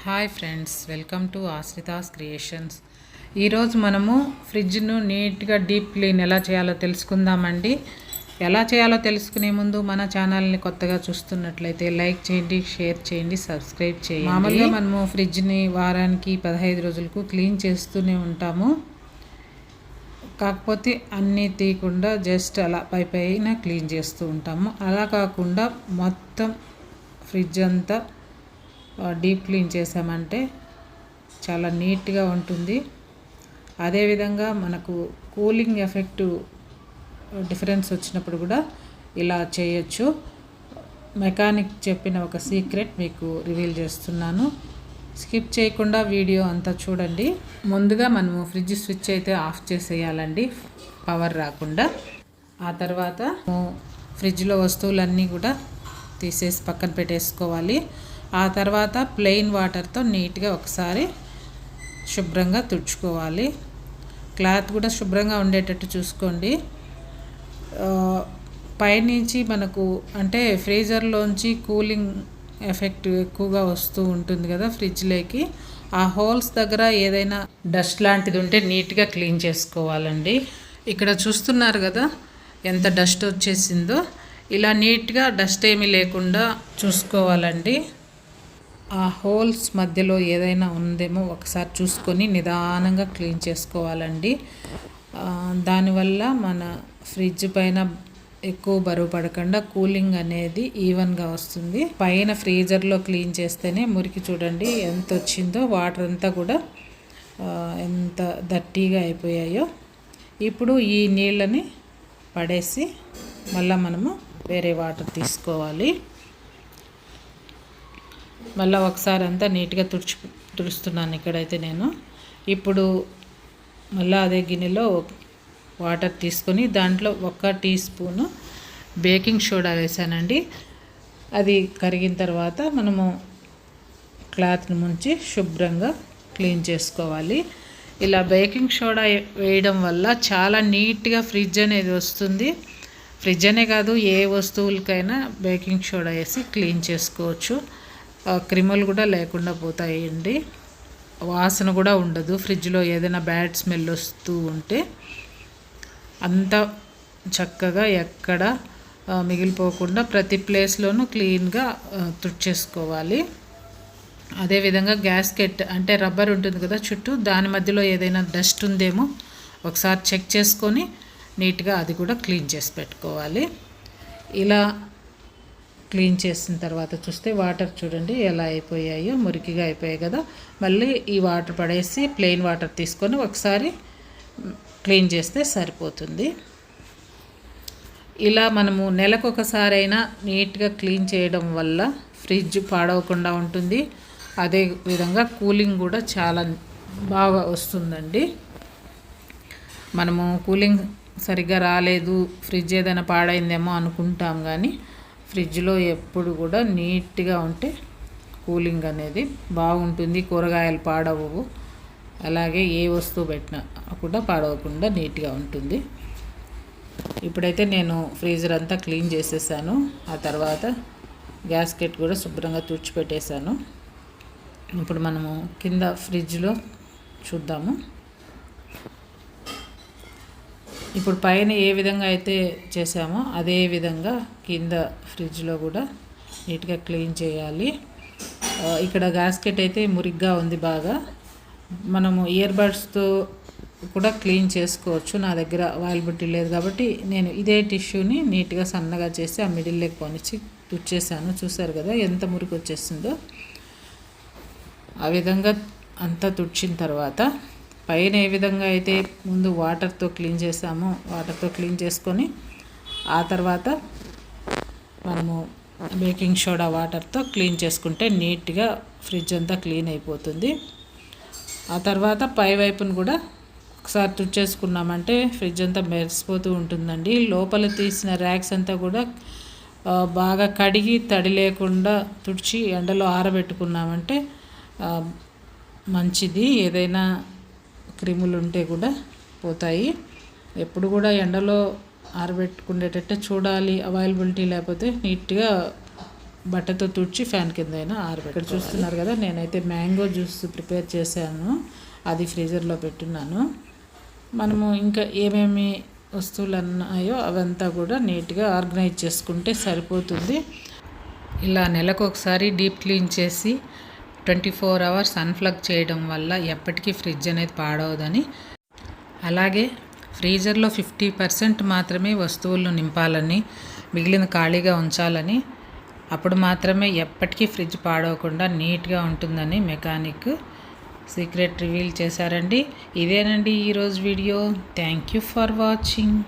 Hi friends, welcome to Ashrita's creations. ఈరోజు మనము ఫ్రిడ్జ్ను నీట్గా డీప్ క్లీన్ ఎలా చేయాలో తెలుసుకుందామండి. ఎలా చేయాలో తెలుసుకునే ముందు మన ఛానల్ని కొత్తగా చూస్తున్నట్లయితే లైక్ చేయండి, షేర్ చేయండి, సబ్స్క్రైబ్ చేయండి. మామూలుగా మనము ఫ్రిడ్జ్ని వారానికి 15 రోజులకు క్లీన్ చేస్తూనే ఉంటాము. కాకపోతే అన్నీ తీయకుండా జస్ట్ అలా పైన క్లీన్ చేస్తూ ఉంటాము. అలా కాకుండా మొత్తం ఫ్రిడ్జ్ అంతా డీప్ క్లీన్ చేసామంటే చాలా నీట్గా ఉంటుంది. అదేవిధంగా మనకు కూలింగ్ ఎఫెక్ట్ డిఫరెన్స్ వచ్చినప్పుడు కూడా ఇలా చేయొచ్చు. మెకానిక్ చెప్పిన ఒక సీక్రెట్ మీకు రివీల్ చేస్తున్నాను. స్కిప్ చేయకుండా వీడియో అంతా చూడండి. ముందుగా మనము ఫ్రిడ్జ్ స్విచ్ అయితే ఆఫ్ చేసేయాలండి, పవర్ రాకుండా. ఆ తర్వాత ఫ్రిడ్జ్లో వస్తువులన్నీ కూడా తీసేసి పక్కన పెట్టేసుకోవాలి. ఆ తర్వాత ప్లెయిన్ వాటర్తో నీట్గా ఒకసారి శుభ్రంగా తుడుచుకోవాలి. క్లాత్ కూడా శుభ్రంగా ఉండేటట్టు చూసుకోండి. పైనుంచి మనకు అంటే ఫ్రీజర్లోంచి కూలింగ్ ఎఫెక్ట్ ఎక్కువగా వస్తూ ఉంటుంది కదా ఫ్రిడ్జ్లోకి. ఆ హోల్స్ దగ్గర ఏదైనా డస్ట్ లాంటిది ఉంటే నీట్గా క్లీన్ చేసుకోవాలండి. ఇక్కడ చూస్తున్నారు కదా ఎంత డస్ట్ వచ్చేసిందో. ఇలా నీట్గా డస్ట్ ఏమీ లేకుండా చూసుకోవాలండి. ఆ హోల్స్ మధ్యలో ఏదైనా ఉందేమో ఒకసారి చూసుకొని నిదానంగా క్లీన్ చేసుకోవాలండి. దానివల్ల మన ఫ్రిడ్జ్ పైన ఎక్కువ బరువు పడకుండా కూలింగ్ అనేది ఈవెన్గా వస్తుంది. పైన ఫ్రీజర్లో క్లీన్ చేస్తేనే మురికి చూడండి ఎంత వచ్చిందో, వాటర్ అంతా కూడా ఎంత దట్టిగా అయిపోయాయో. ఇప్పుడు ఈ నీళ్ళని పడేసి మళ్ళీ మనము వేరే వాటర్ తీసుకోవాలి. మళ్ళీ ఒకసారి అంతా నీట్గా తుడుస్తున్నాను ఇక్కడైతే నేను. ఇప్పుడు మళ్ళీ అదే గిన్నెలో వాటర్ తీసుకొని దాంట్లో 1 టీ స్పూను బేకింగ్ సోడా వేసానండి. అది కరిగిన తర్వాత మనము క్లాత్ని ముంచి శుభ్రంగా క్లీన్ చేసుకోవాలి. ఇలా బేకింగ్ సోడా వేయడం వల్ల చాలా నీట్గా ఫ్రిడ్జ్ అనేది వస్తుంది. ఫ్రిడ్జ్ అనే కాదు, ఏ వస్తువులకైనా బేకింగ్ సోడా వేసి క్లీన్ చేసుకోవచ్చు. క్రిములు కూడా లేకుండా పోతాయండి. వాసన కూడా ఉండదు. ఫ్రిడ్జ్లో ఏదైనా బ్యాడ్ స్మెల్ వస్తూ ఉంటే అంత చక్కగా ఎక్కడ మిగిలిపోకుండా ప్రతి ప్లేస్లోనూ క్లీన్గా తుడిచేసుకోవాలి. అదేవిధంగా గ్యాస్కెట్ అంటే రబ్బర్ ఉంటుంది కదా చుట్టూ, దాని మధ్యలో ఏదైనా డస్ట్ ఉందేమో ఒకసారి చెక్ చేసుకొని నీట్గా అది కూడా క్లీన్ చేసి పెట్టుకోవాలి. ఇలా క్లీన్ చేసిన తర్వాత చూస్తే వాటర్ చూడండి ఎలా అయిపోయాయో, మురికిగా అయిపోయాయి కదా. మళ్ళీ ఈ వాటర్ పడేసి ప్లెయిన్ వాటర్ తీసుకొని ఒకసారి క్లీన్ చేస్తే సరిపోతుంది. ఇలా మనము నెలకొకసారైనా నీట్గా క్లీన్ చేయడం వల్ల ఫ్రిడ్జ్ పాడవకుండా ఉంటుంది. అదే విధంగా కూలింగ్ కూడా చాలా బాగా వస్తుందండి. మనము కూలింగ్ సరిగ్గా రాలేదు, ఫ్రిడ్జ్ ఏదైనా పాడైందేమో అనుకుంటాం, కానీ ఫ్రిడ్జ్లో ఎప్పుడు కూడా నీట్గా ఉంటే కూలింగ్ అనేది బాగుంటుంది. కూరగాయలు పాడవు, అలాగే ఏ వస్తువు పెట్టినా కూడా పాడవకుండా నీట్గా ఉంటుంది. ఇప్పుడైతే నేను ఫ్రీజర్ అంతా క్లీన్ చేసేసాను. ఆ తర్వాత గ్యాస్కెట్ కూడా శుభ్రంగా తుడిచిపెట్టేశాను. ఇప్పుడు మనము కింద ఫ్రిడ్జ్లో చూద్దాము. ఇప్పుడు పైన ఏ విధంగా అయితే చేసామో అదే విధంగా కింద ఫ్రిడ్జ్లో కూడా నీట్గా క్లీన్ చేయాలి. ఇక్కడ గ్యాస్కెట్ అయితే మురిగ్గా ఉంది బాగా. మనము ఇయర్ బడ్స్తో కూడా క్లీన్ చేసుకోవచ్చు. నా దగ్గర అవైలబిలిటీ లేదు కాబట్టి నేను ఇదే టిష్యూని నీట్గా సన్నగా చేసి ఆ మిడిల్లోకి పొనిచ్చి తుడిచేసాను. చూసారు కదా ఎంత మురికి వచ్చేసిందో. ఆ విధంగా అంతా తుడిచిన తర్వాత పైన ఏ విధంగా అయితే ముందు వాటర్తో క్లీన్ చేసామో వాటర్తో క్లీన్ చేసుకొని ఆ తర్వాత మనము బేకింగ్ సోడా వాటర్తో క్లీన్ చేసుకుంటే నీట్గా ఫ్రిడ్జ్ అంతా క్లీన్ అయిపోతుంది. ఆ తర్వాత పై వైపును కూడా ఒకసారి తుడిచేసుకున్నామంటే ఫ్రిడ్జ్ అంతా మెరిసిపోతూ ఉంటుందండి. లోపల తీసిన ర్యాక్స్ అంతా కూడా బాగా కడిగి తడి లేకుండా తుడిచి ఎండలో ఆరబెట్టుకున్నామంటే మంచిది. ఏదైనా క్రిములు ఉంటే కూడా పోతాయి. ఎప్పుడు కూడా ఎండలో ఆరబెట్టుకునేటట్టే చూడాలి. అవైలబిలిటీ లేకపోతే నీట్గా బట్టతో తుడిచి ఫ్యాన్ కింద అయినా ఆరబెట్టి చూస్తున్నారు కదా, నేనైతే మ్యాంగో జ్యూస్ ప్రిపేర్ చేశాను, అది ఫ్రీజర్లో పెట్టున్నాను. మనము ఇంకా ఏమేమి వస్తువులు ఉన్నాయో అవంతా కూడా నీట్గా ఆర్గనైజ్ చేసుకుంటే సరిపోతుంది. ఇలా నెలకు ఒకసారి డీప్ క్లీన్ చేసి 24 అవర్స్ అన్ప్లగ్ చేయడం వల్ల ఎప్పటికీ ఫ్రిడ్జ్ అనేది పాడవదని, అలాగే ఫ్రీజర్లో 50% మాత్రమే వస్తువులను నింపాలని, మిగిలిన ఖాళీగా ఉంచాలని, అప్పుడు మాత్రమే ఎప్పటికీ ఫ్రిడ్జ్ పాడవకుండా నీట్గా ఉంటుందని మెకానిక్ సీక్రెట్ రివీల్ చేశారండి. ఇదేనండి ఈరోజు video. Thank you for watching.